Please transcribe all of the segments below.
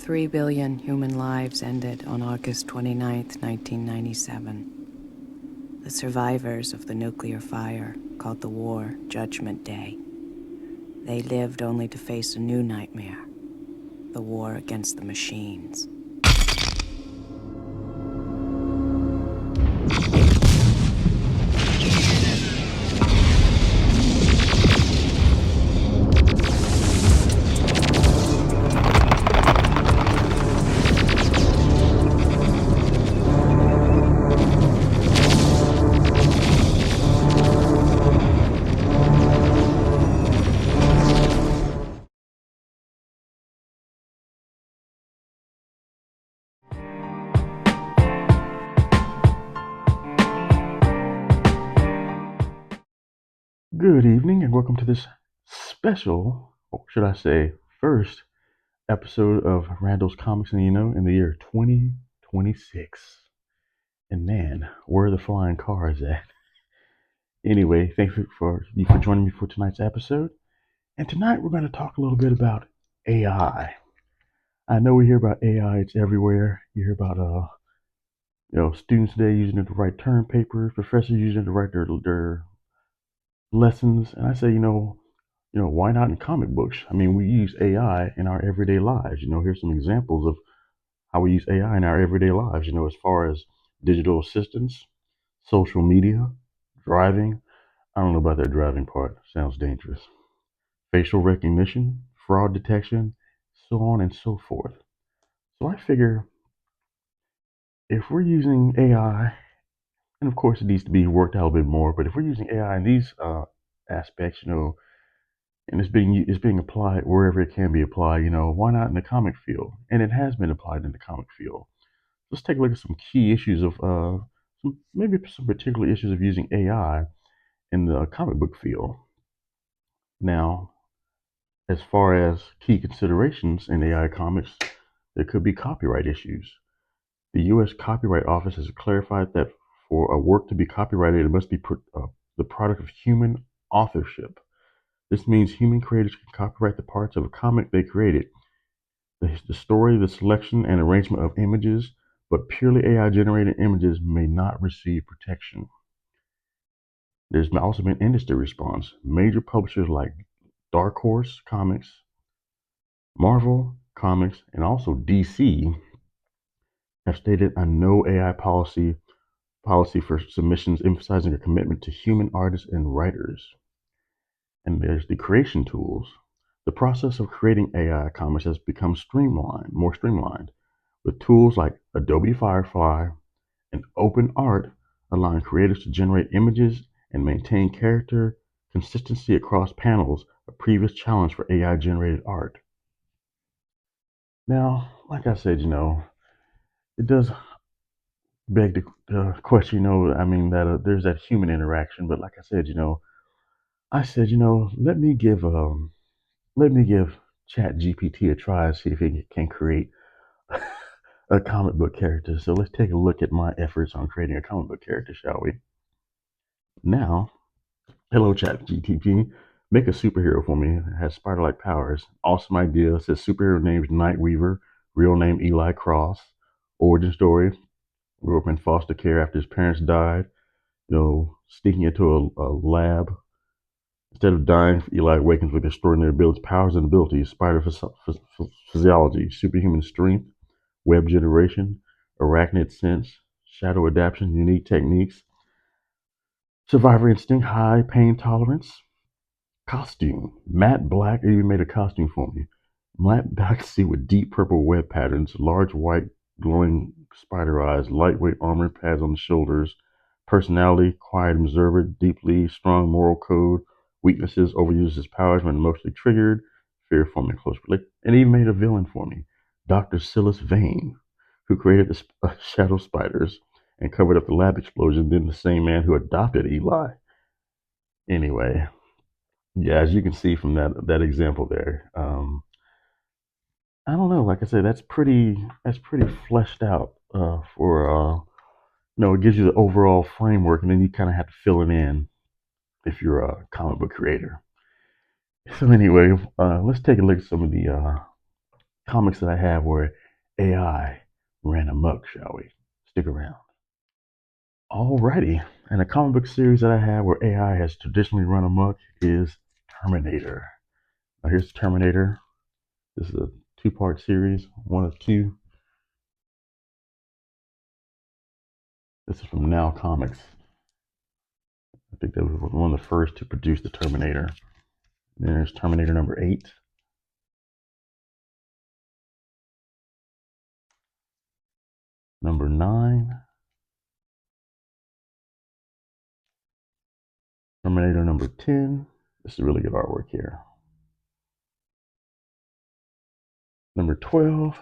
3 billion human lives ended on August 29th, 1997. The survivors of the nuclear fire called the war Judgment Day. They lived only to face a new nightmare, the war against the machines. Good evening, and welcome to this special, or should I say, first episode of Randall's Comics and in the year 2026. And man, where are the flying cars at? Anyway, thanks for joining me for tonight's episode. And tonight we're going to talk a little bit about AI. I know we hear about AI; it's everywhere. You hear about students today using it to write term papers, professors using it to write their lessons, and I say, why not in comic books? I mean, we use AI in our everyday lives. Here's some examples of how we use AI in our everyday lives, as far as digital assistants, social media, driving. I don't know about that driving part. Sounds dangerous. Facial recognition, fraud detection, so on and so forth. So I figure if we're using AI, and of course it needs to be worked out a bit more, but if we're using AI in these aspects, and it's being applied wherever it can be applied. Why not in the comic field? And it has been applied in the comic field. Let's take a look at some key issues of maybe some particular issues of using AI in the comic book field. Now, as far as key considerations in AI comics, there could be copyright issues. The U.S. Copyright Office has clarified that for a work to be copyrighted, it must be the product of human authorship. This means human creators can copyright the parts of a comic they created, the story, the selection, and arrangement of images, but purely AI generated images may not receive protection. There's also been industry response. Major publishers like Dark Horse Comics, Marvel Comics, and also DC have stated a no AI policy for submissions, emphasizing a commitment to human artists and writers. And there's the creation tools. The process of creating AI comics has become more streamlined, with tools like Adobe Firefly and OpenArt allowing creators to generate images and maintain character consistency across panels, a previous challenge for AI generated art. Now, like I said, it does beg the question, I mean, that there's that human interaction, but like I said, I said, let me give Chat GPT a try and see if it can create a comic book character. So let's take a look at my efforts on creating a comic book character, shall we? Now, hello, Chat GPT. Make a superhero for me. It has spider-like powers. Awesome idea. It says superhero name's Nightweaver. Real name Eli Cross. Origin story. Grew up in foster care after his parents died. Sneaking into a lab. Instead of dying, Eli awakens with extraordinary abilities, powers and abilities. Spider physiology, superhuman strength, web generation, arachnid sense, shadow adaptation, unique techniques, survivor instinct, high pain tolerance, costume, matte black. It even made a costume for me. Matte black suit with deep purple web patterns, large white glowing spider eyes, lightweight armor pads on the shoulders, personality, quiet observer, deeply strong moral code, weaknesses, overuses his powers when emotionally triggered, fear forming close relation, and even made a villain for me, Dr. Silas Vane, who created the shadow spiders and covered up the lab explosion, then the same man who adopted Eli. Anyway, yeah, as you can see from that example there, I don't know. Like I said, that's pretty fleshed out for it gives you the overall framework, and then you kind of have to fill it in if you're a comic book creator. So anyway, let's take a look at some of the comics that I have where AI ran amok, shall we? Stick around. Alrighty, and a comic book series that I have where AI has traditionally run amok is Terminator. Now here's Terminator. This is a two-part series, one of two. This is from Now Comics. I think they were one of the first to produce the Terminator. And then there's Terminator number 8. Number 9. Terminator number 10. This is really good artwork here. Number 12.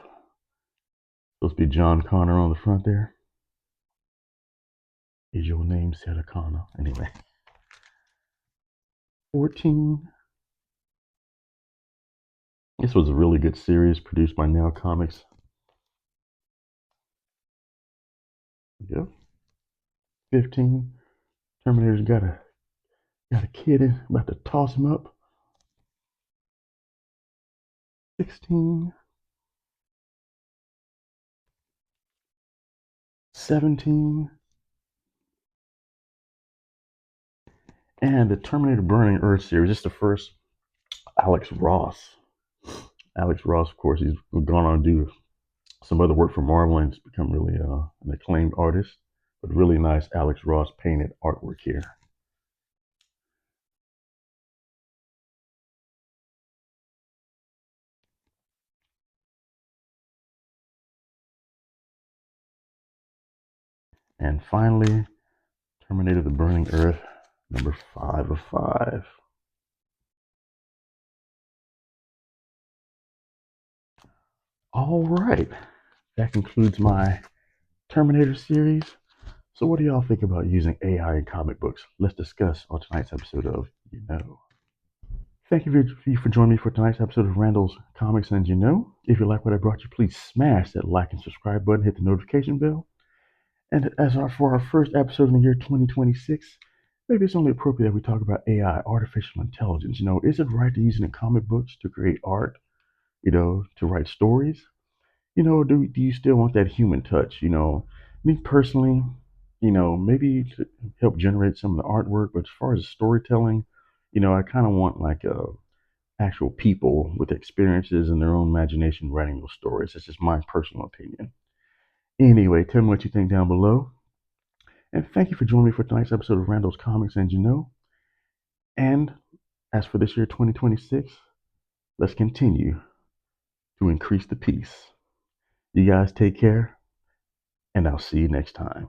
Supposed to be John Connor on the front there. Is your name Sarah Connor? Anyway. 14. This was a really good series produced by Now Comics. Yep. 15. Terminator's got a kid in, about to toss him up. 16. 17. And the Terminator Burning Earth series. This is the first Alex Ross. Alex Ross, of course, he's gone on to do some other work for Marvel and he's become really an acclaimed artist. But really nice Alex Ross painted artwork here. And finally, Terminator the Burning Earth, number 5 of 5. All right, that concludes my Terminator series. So what do y'all think about using AI in comic books? Let's discuss on tonight's episode of You Know. Thank you for joining me for tonight's episode of Randall's Comics and You Know. If you like what I brought you, please smash that like and subscribe button, hit the notification bell. And for our first episode in the year 2026, maybe it's only appropriate that we talk about AI, artificial intelligence. Is it right to use it in comic books to create art, to write stories? Do you still want that human touch? Me personally, maybe to help generate some of the artwork, but as far as storytelling, I kind of want like actual people with experiences and their own imagination writing those stories. That's just my personal opinion. Anyway, tell me what you think down below. And thank you for joining me for tonight's episode of Randall's Comics and You Know. And as for this year, 2026, let's continue to increase the peace. You guys take care, and I'll see you next time.